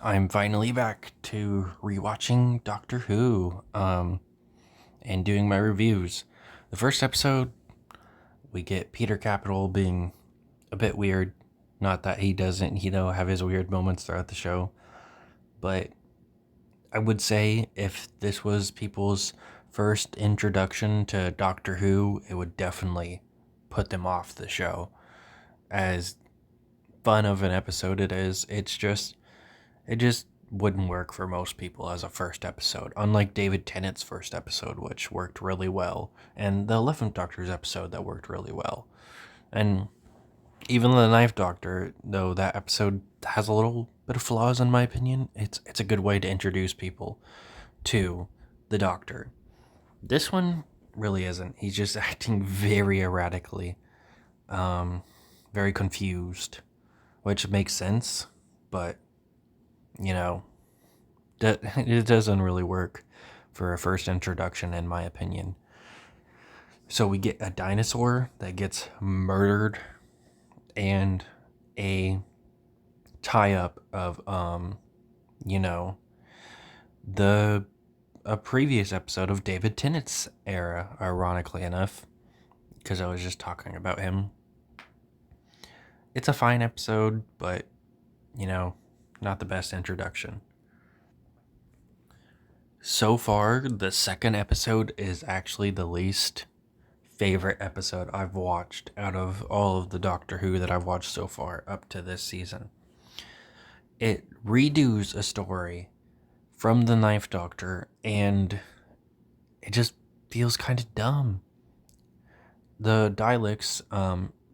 I'm finally back to rewatching Doctor Who, and doing my reviews. The first episode, we get Peter Capital being a bit weird. Not that he doesn't, have his weird moments throughout the show, but I would say if this was people's first introduction to Doctor Who, it would definitely put them off the show. As fun of an episode it is, it just wouldn't work for most people as a first episode, unlike David Tennant's first episode, which worked really well, and the 11th Doctor's episode that worked really well. And even the Ninth Doctor, though that episode has a little bit of flaws in my opinion, it's a good way to introduce people to the Doctor. This one really isn't. He's just acting very erratically, very confused, which makes sense, but you know, that it doesn't really work for a first introduction, in my opinion. So we get a dinosaur that gets murdered and a tie up of you know, the a previous episode of David Tennant's era, ironically enough, because I was just talking about him. It's a fine episode, but not the best introduction. So far, the second episode is actually the least favorite episode I've watched out of all of the Doctor Who that I've watched so far up to this season. It redoes a story from the Ninth Doctor, and it just feels kind of dumb. The Daleks,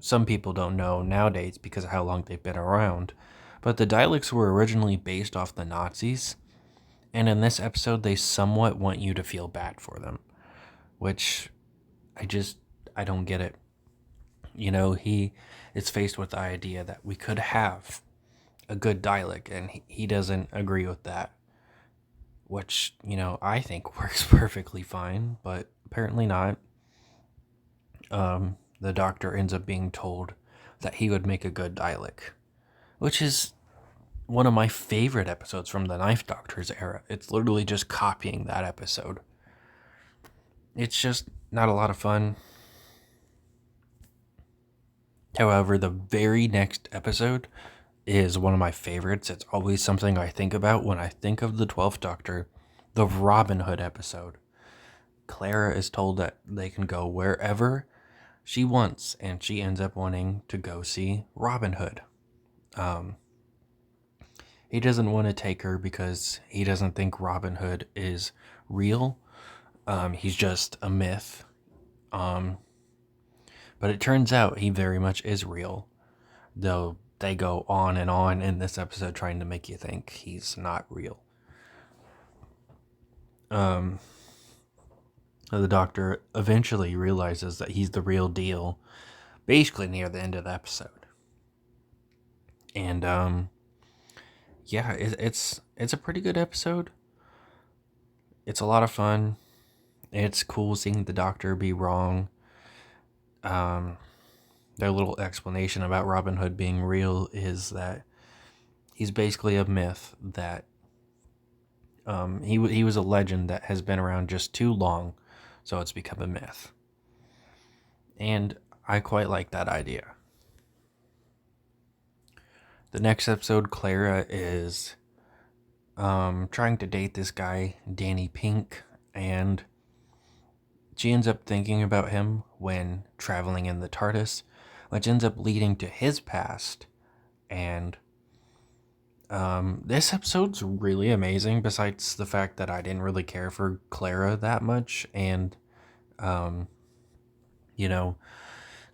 some people don't know nowadays because of how long they've been around, but the Daleks were originally based off the Nazis, and in this episode, they somewhat want you to feel bad for them, which I just, I don't get it. He is faced with the idea that we could have a good Dalek, and he doesn't agree with that, which, I think works perfectly fine, but apparently not. The Doctor ends up being told that he would make a good Dalek, which is one of my favorite episodes from the Ninth Doctor's era. It's literally just copying that episode. It's just not a lot of fun. However, the very next episode is one of my favorites. It's always something I think about when I think of the 12th Doctor, the Robin Hood episode. Clara is told that they can go wherever she wants, and she ends up wanting to go see Robin Hood. He doesn't want to take her because he doesn't think Robin Hood is real. He's just a myth. But it turns out he very much is real, though they go on and on in this episode trying to make you think he's not real. The Doctor eventually realizes that he's the real deal, basically near the end of the episode. And yeah, it's a pretty good episode. It's a lot of fun. It's cool seeing the Doctor be wrong. Their little explanation about Robin Hood being real is that he's basically a myth, that he was a legend that has been around just too long, so it's become a myth. And I quite like that idea. The next episode, Clara is trying to date this guy, Danny Pink, and she ends up thinking about him when traveling in the TARDIS, which ends up leading to his past. And this episode's really amazing, besides the fact that I didn't really care for Clara that much, and, you know,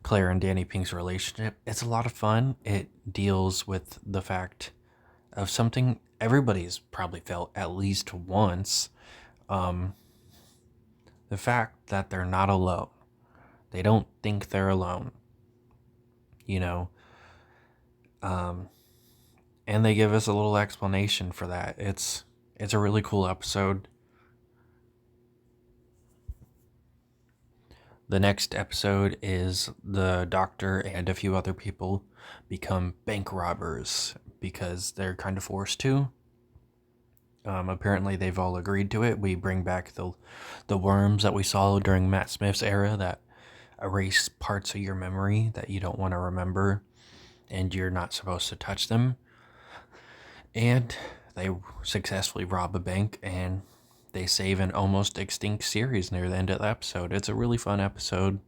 Claire and Danny Pink's relationship. It's a lot of fun. It deals with the fact of something everybody's probably felt at least once. Um, the fact that they're not alone. They don't think they're alone. You know, um, and they give us a little explanation for that. It's a really cool episode. The next episode is the Doctor and a few other people become bank robbers because they're kind of forced to. Apparently, they've all agreed to it. We bring back the worms that we saw during Matt Smith's era that erase parts of your memory that you don't want to remember, and you're not supposed to touch them. And they successfully rob a bank, and they save an almost extinct series near the end of the episode. It's a really fun episode.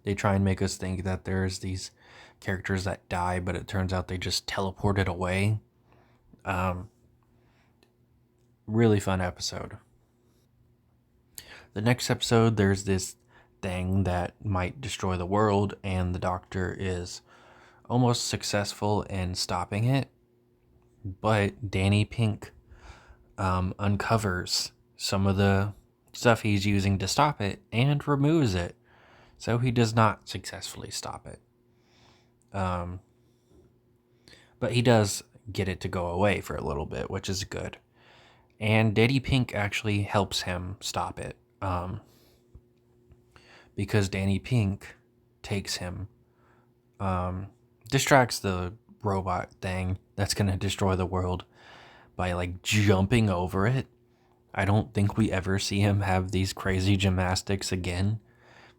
They try and make us think that there's these characters that die, but it turns out they just teleported away. Um, really fun episode. The next episode, there's this thing that might destroy the world, and the doctor is almost successful in stopping it. But Danny Pink uncovers some of the stuff he's using to stop it and removes it. So he does not successfully stop it. But he does get it to go away for a little bit, which is good. And Danny Pink actually helps him stop it. Because Danny Pink takes him, distracts the robot thing that's going to destroy the world by like jumping over it. I don't think we ever see him have these crazy gymnastics again,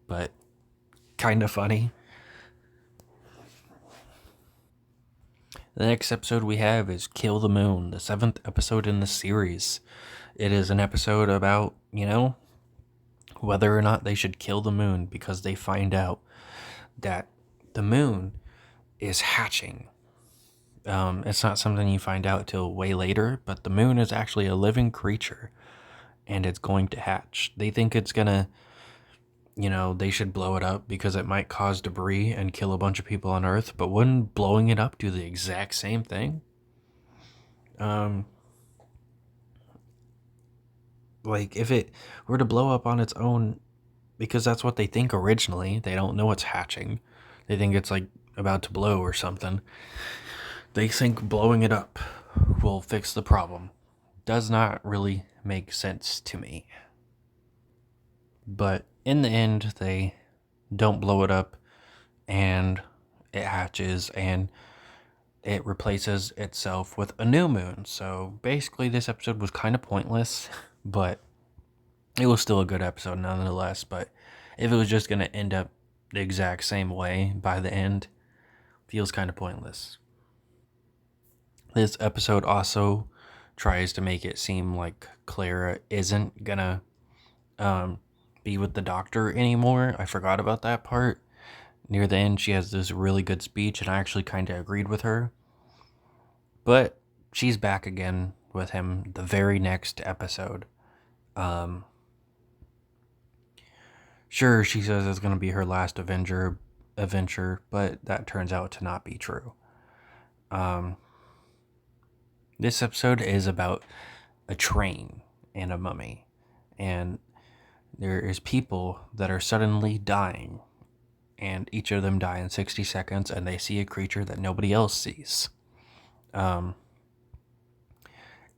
but kind of funny. The next episode we have is Kill the Moon, the 7th episode in the series. It is an episode about, whether or not they should kill the moon because they find out that the moon is hatching. It's not something you find out till way later, but the moon is actually a living creature and it's going to hatch. They think it's gonna, they should blow it up because it might cause debris and kill a bunch of people on Earth, but wouldn't blowing it up do the exact same thing? Like, if it were to blow up on its own, because that's what they think originally, they don't know it's hatching. They think it's, like, about to blow or something. They think blowing it up will fix the problem. Does not really make sense to me. But in the end, they don't blow it up, and it hatches, and it replaces itself with a new moon. So basically, this episode was kind of pointless, but it was still a good episode nonetheless. But if it was just going to end up the exact same way by the end, feels kind of pointless. This episode also tries to make it seem like Clara isn't gonna be with the doctor anymore. I forgot about that part. Near the end, she has this really good speech, and I actually kind of agreed with her. But she's back again with him the very next episode. Sure, she says it's going to be her last adventure, but that turns out to not be true. This episode is about a train and a mummy, and there is people that are suddenly dying, and each of them die in 60 seconds, and they see a creature that nobody else sees.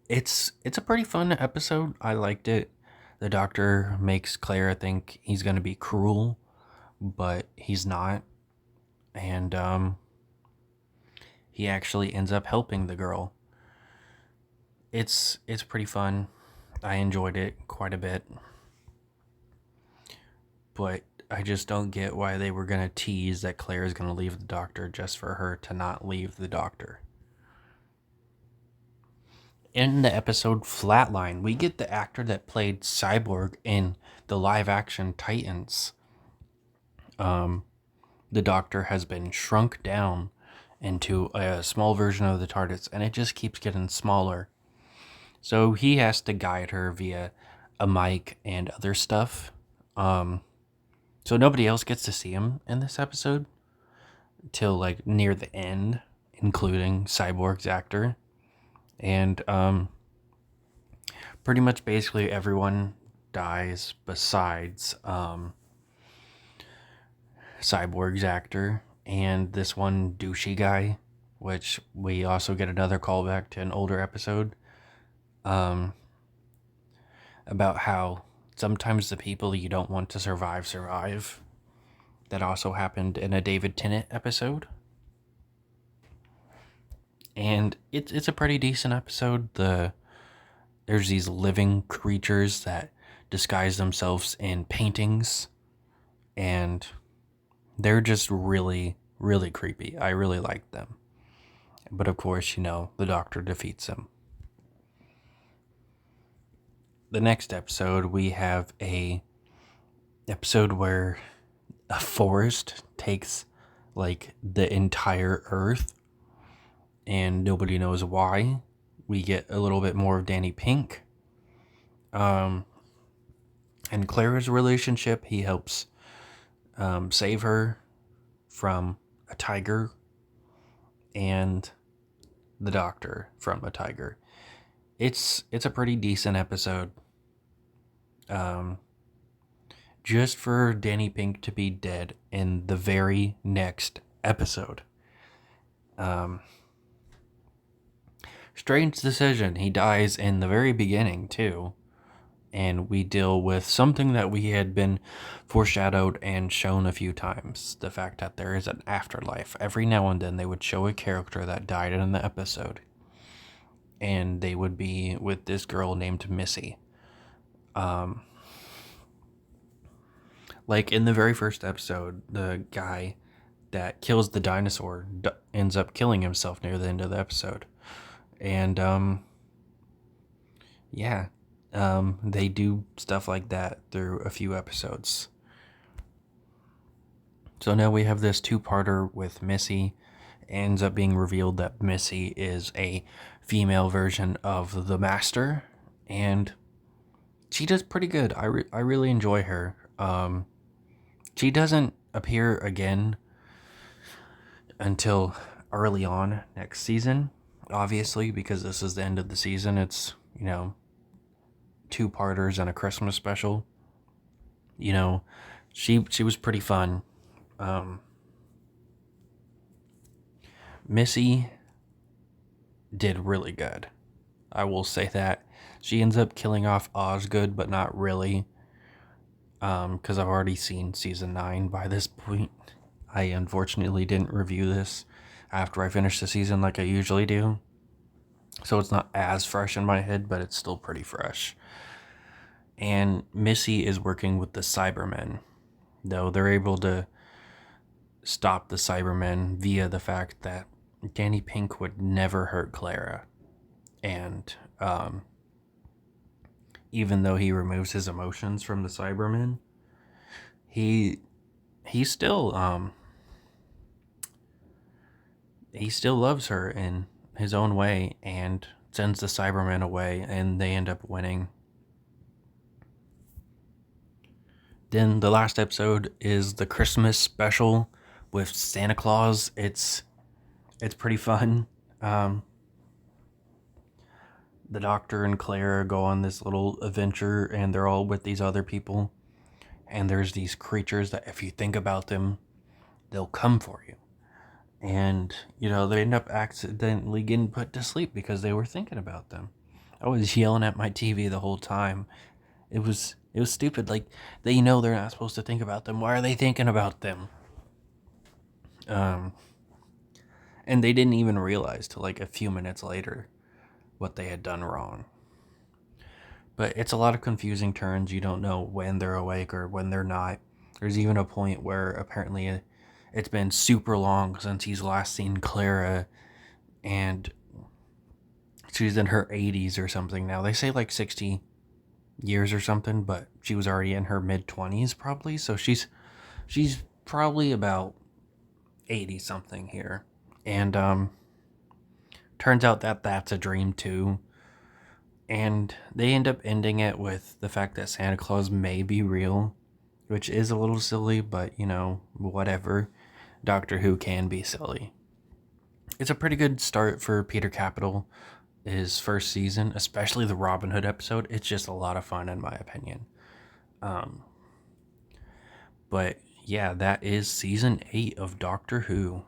It's a pretty fun episode. I liked it. The doctor makes Clara think he's going to be cruel, but he's not. And he actually ends up helping the girl. It's pretty fun. I enjoyed it quite a bit. But I just don't get why they were going to tease that Claire's going to leave the doctor just for her to not leave the doctor. In the episode Flatline, we get the actor that played Cyborg in the live action Titans. The doctor has been shrunk down into a small version of the TARDIS, and it just keeps getting smaller. So he has to guide her via a mic and other stuff. So nobody else gets to see him in this episode till like near the end, including Cyborg's actor. And pretty much basically everyone dies besides Cyborg's actor and this one douchey guy, which we also get another callback to an older episode about how sometimes the people you don't want to survive. That also happened in a David Tennant episode. And it's a pretty decent episode. The there's these living creatures that disguise themselves in paintings, and they're just really, really creepy. I really like them. But of course, the Doctor defeats them. The next episode, we have a episode where a forest takes like the entire Earth, and nobody knows why. We get a little bit more of Danny Pink. And Clara's relationship, he helps save her from a tiger, and the Doctor from a tiger. It's a pretty decent episode. Just for Danny Pink to be dead in the very next episode. Strange decision. He dies in the very beginning too. And we deal with something that we had been foreshadowed and shown a few times. The fact that there is an afterlife. Every now and then they would show a character that died in the episode. And they would be with this girl named Missy. Like in the very first episode, the guy that kills the dinosaur ends up killing himself near the end of the episode. And, they do stuff like that through a few episodes. So now we have this two-parter with Missy. It ends up being revealed that Missy is a female version of the Master, and she does pretty good. I really enjoy her. She doesn't appear again until early on next season, obviously, because this is the end of the season. It's, two-parters and a Christmas special. She was pretty fun. Missy did really good. I will say that. She ends up killing off Osgood, but not really. Because I've already seen season 9 by this point. I unfortunately didn't review this after I finished the season like I usually do. So it's not as fresh in my head, but it's still pretty fresh. And Missy is working with the Cybermen, though they're able to stop the Cybermen via the fact that Danny Pink would never hurt Clara. And even though he removes his emotions from the Cybermen, he still loves her in his own way and sends the Cybermen away, and they end up winning. Then the last episode is the Christmas special with Santa Claus. It's pretty fun. The Doctor and Clara go on this little adventure, and they're all with these other people. And there's these creatures that if you think about them, they'll come for you. And, they end up accidentally getting put to sleep because they were thinking about them. I was yelling at my TV the whole time. It was stupid. Like, they're not supposed to think about them. Why are they thinking about them? And they didn't even realize till like a few minutes later what they had done wrong. But it's a lot of confusing turns. You don't know when they're awake or when they're not. There's even a point where apparently it's been super long since he's last seen Clara, and she's in her 80s or something now. They say like 60 years or something, but she was already in her mid-20s probably. So she's probably about 80 something here. And turns out that that's a dream too. And they end up ending it with the fact that Santa Claus may be real, which is a little silly, but whatever. Doctor Who can be silly. It's a pretty good start for Peter Capaldi, his first season, especially the Robin Hood episode. It's just a lot of fun in my opinion. But yeah, that is season 8 of Doctor Who.